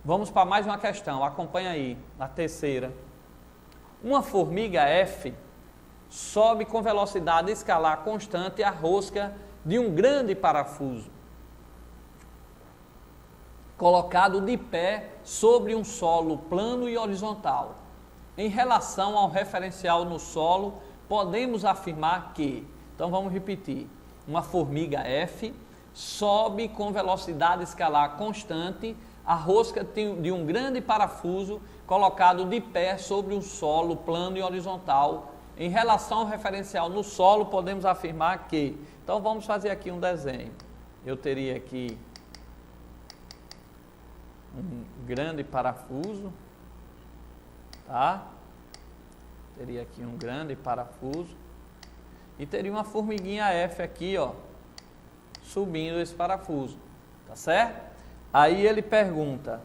Vamos para mais uma questão, acompanha aí, na terceira. Uma formiga F sobe com velocidade escalar constante a rosca de um grande parafuso, colocado de pé sobre um solo plano e horizontal. Em relação ao referencial no solo, podemos afirmar que, então vamos repetir, uma formiga F sobe com velocidade escalar constante a rosca de um grande parafuso colocado de pé sobre um solo plano e horizontal. Em relação ao referencial no solo, podemos afirmar que, então vamos fazer aqui um desenho. Eu teria aqui um grande parafuso, tá? Teria aqui um grande parafuso e teria uma formiguinha F aqui, ó, subindo esse parafuso, tá certo? Aí ele pergunta,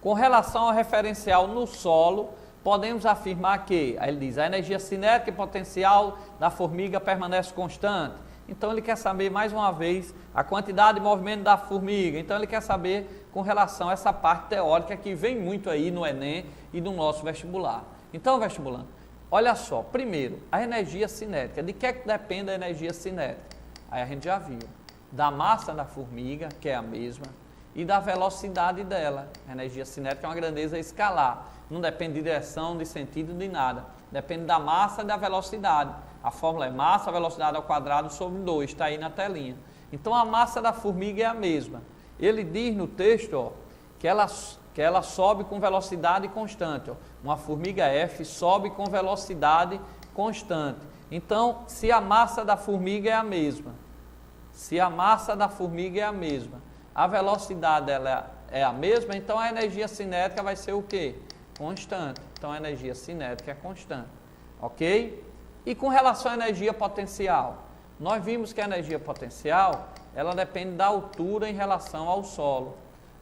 com relação ao referencial no solo, podemos afirmar que, aí ele diz, a energia cinética e potencial da formiga permanece constante. Então ele quer saber mais uma vez a quantidade de movimento da formiga. Então ele quer saber com relação a essa parte teórica que vem muito aí no Enem e no nosso vestibular. Então, vestibulando, olha só, primeiro, a energia cinética. De que depende a energia cinética? Aí a gente já viu. Da massa da formiga, que é a mesma, e da velocidade dela. A energia cinética é uma grandeza escalar. Não depende de direção, de sentido, de nada. Depende da massa e da velocidade. A fórmula é massa, velocidade ao quadrado sobre 2, está aí na telinha. Então a massa da formiga é a mesma. Ele diz no texto, ó, que ela sobe com velocidade constante. Ó. Uma formiga F sobe com velocidade constante. Então, se a massa da formiga é a mesma, a velocidade dela é a mesma, então a energia cinética vai ser o quê? Constante. Então a energia cinética é constante. Ok? E com relação à energia potencial? Nós vimos que a energia potencial, ela depende da altura em relação ao solo.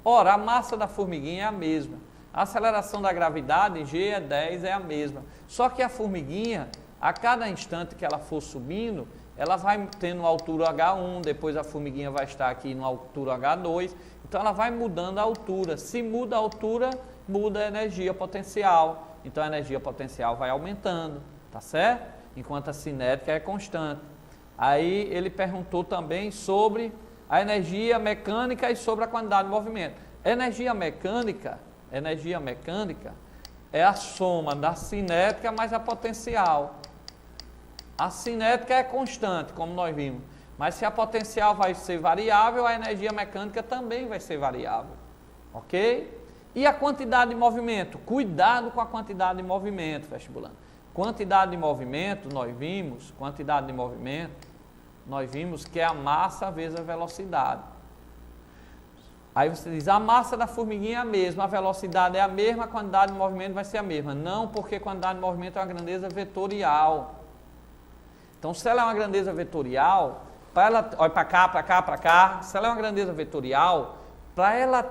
Ora, a massa da formiguinha é a mesma. A aceleração da gravidade, G é 10, é a mesma. Só que a formiguinha, a cada instante que ela for subindo, ela vai tendo uma altura H1, depois a formiguinha vai estar aqui numa altura H2, então ela vai mudando a altura. Se muda a altura, muda a energia potencial. Então a energia potencial vai aumentando, tá certo? Enquanto a cinética é constante. Aí ele perguntou também sobre a energia mecânica e sobre a quantidade de movimento. Energia mecânica é a soma da cinética mais a potencial. A cinética é constante, como nós vimos, mas se a potencial vai ser variável, a energia mecânica também vai ser variável, ok? E a quantidade de movimento? Cuidado com a quantidade de movimento, vestibulando. Quantidade de movimento, nós vimos que é a massa vezes a velocidade. Aí você diz, a massa da formiguinha é a mesma, a velocidade é a mesma, a quantidade de movimento vai ser a mesma. Não, porque a quantidade de movimento é uma grandeza vetorial. Então, se ela é uma grandeza vetorial, para ela, olha para cá, se ela é uma grandeza vetorial, para ela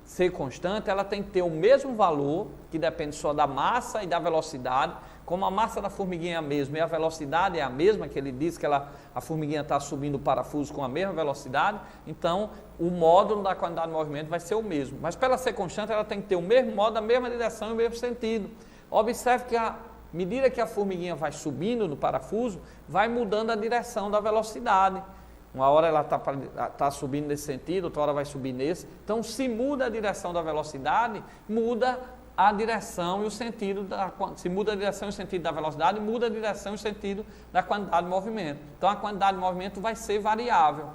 ser constante, ela tem que ter o mesmo valor, que depende só da massa e da velocidade. Como a massa da formiguinha é a mesma e a velocidade é a mesma, que ele diz que a formiguinha está subindo o parafuso com a mesma velocidade, então o módulo da quantidade de movimento vai ser o mesmo. Mas para ela ser constante, ela tem que ter o mesmo módulo, a mesma direção e o mesmo sentido. Observe que à medida que a formiguinha vai subindo no parafuso, vai mudando a direção da velocidade. Uma hora ela está subindo nesse sentido, outra hora vai subir nesse. Então, se muda a direção da velocidade, muda a direção e o sentido se muda a direção e o sentido da velocidade, muda a direção e o sentido da quantidade de movimento. Então a quantidade de movimento vai ser variável.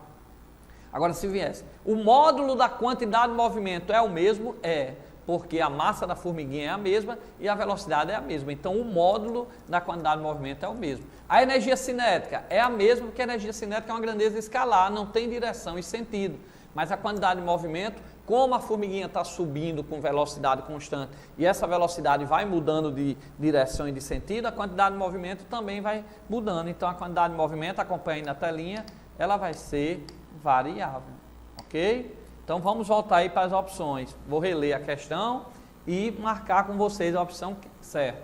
Agora, se viesse, o módulo da quantidade de movimento é o mesmo? É, porque a massa da formiguinha é a mesma e a velocidade é a mesma. Então o módulo da quantidade de movimento é o mesmo. A energia cinética é a mesma, porque a energia cinética é uma grandeza escalar, não tem direção e sentido. Mas a quantidade de movimento, como a formiguinha está subindo com velocidade constante e essa velocidade vai mudando de direção e de sentido, a quantidade de movimento também vai mudando. Então a quantidade de movimento, acompanha aí na telinha, ela vai ser variável, ok? Então vamos voltar aí para as opções. Vou reler a questão e marcar com vocês a opção certa.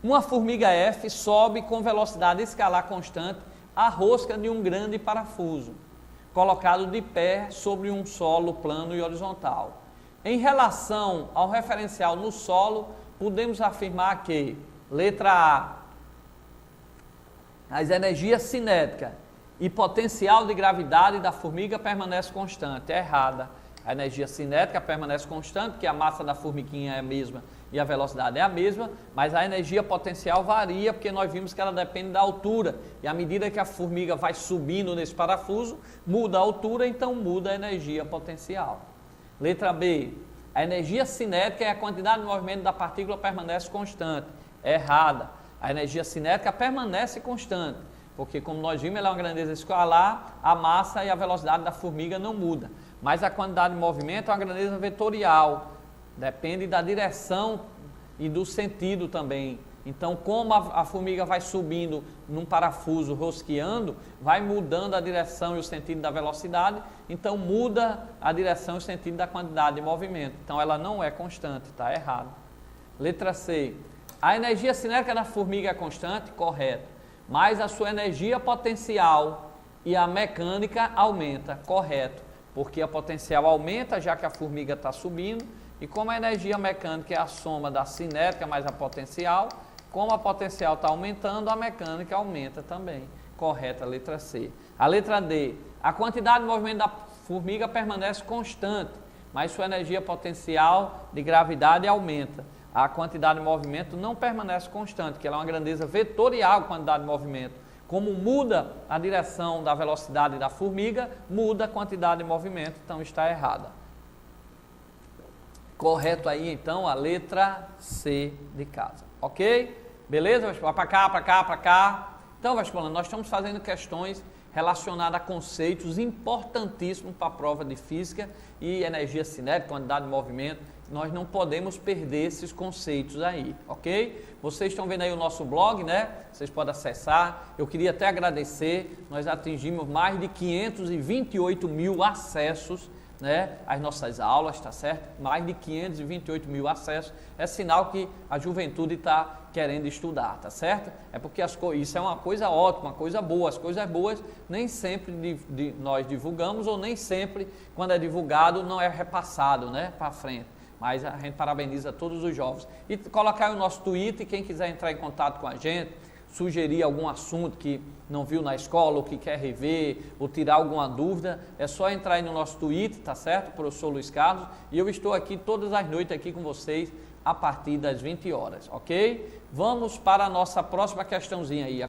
Uma formiga F sobe com velocidade escalar constante a rosca de um grande parafuso, colocado de pé sobre um solo plano e horizontal. Em relação ao referencial no solo, podemos afirmar que, letra A, as energias cinéticas e potencial de gravidade da formiga permanece constante. É errada. A energia cinética permanece constante, porque a massa da formiguinha é a mesma e a velocidade é a mesma, mas a energia potencial varia, porque nós vimos que ela depende da altura. E à medida que a formiga vai subindo nesse parafuso, muda a altura, então muda a energia potencial. Letra B. A energia cinética é a quantidade de movimento da partícula permanece constante. É errada. A energia cinética permanece constante, porque como nós vimos, ela é uma grandeza escalar, a massa e a velocidade da formiga não muda. Mas a quantidade de movimento é uma grandeza vetorial, depende da direção e do sentido também. Então, como a formiga vai subindo num parafuso rosqueando, vai mudando a direção e o sentido da velocidade, então muda a direção e o sentido da quantidade de movimento. Então, ela não é constante, está errado. Letra C. A energia cinética da formiga é constante? Correto. Mas a sua energia potencial e a mecânica aumenta? Correto. Porque a potencial aumenta, já que a formiga está subindo, e como a energia mecânica é a soma da cinética mais a potencial, como a potencial está aumentando, a mecânica aumenta também. Correta, letra C. A letra D. A quantidade de movimento da formiga permanece constante, mas sua energia potencial de gravidade aumenta. A quantidade de movimento não permanece constante, porque ela é uma grandeza vetorial, a quantidade de movimento. Como muda a direção da velocidade da formiga, muda a quantidade de movimento, então está errada. Correto aí, então, a letra C de casa. Ok? Beleza? Vestibular para cá, para cá, para cá. Então, vestibular, nós estamos fazendo questões relacionadas a conceitos importantíssimos para a prova de física e energia cinética, quantidade de movimento. Nós não podemos perder esses conceitos aí, ok? Vocês estão vendo aí o nosso blog, né? Vocês podem acessar. Eu queria até agradecer, nós atingimos mais de 528 mil acessos, né, às nossas aulas, tá certo? Mais de 528 mil acessos. É sinal que a juventude está querendo estudar, tá certo? É porque isso é uma coisa ótima, uma coisa boa. As coisas boas nem sempre nós divulgamos, ou nem sempre, quando é divulgado, não é repassado, né, para frente. Mas a gente parabeniza todos os jovens. E colocar aí o nosso Twitter, quem quiser entrar em contato com a gente, sugerir algum assunto que não viu na escola, ou que quer rever, ou tirar alguma dúvida, é só entrar aí no nosso Twitter, tá certo? Professor Luiz Carlos, e eu estou aqui todas as noites aqui com vocês, a partir das 20 horas, ok? Vamos para a nossa próxima questãozinha aí,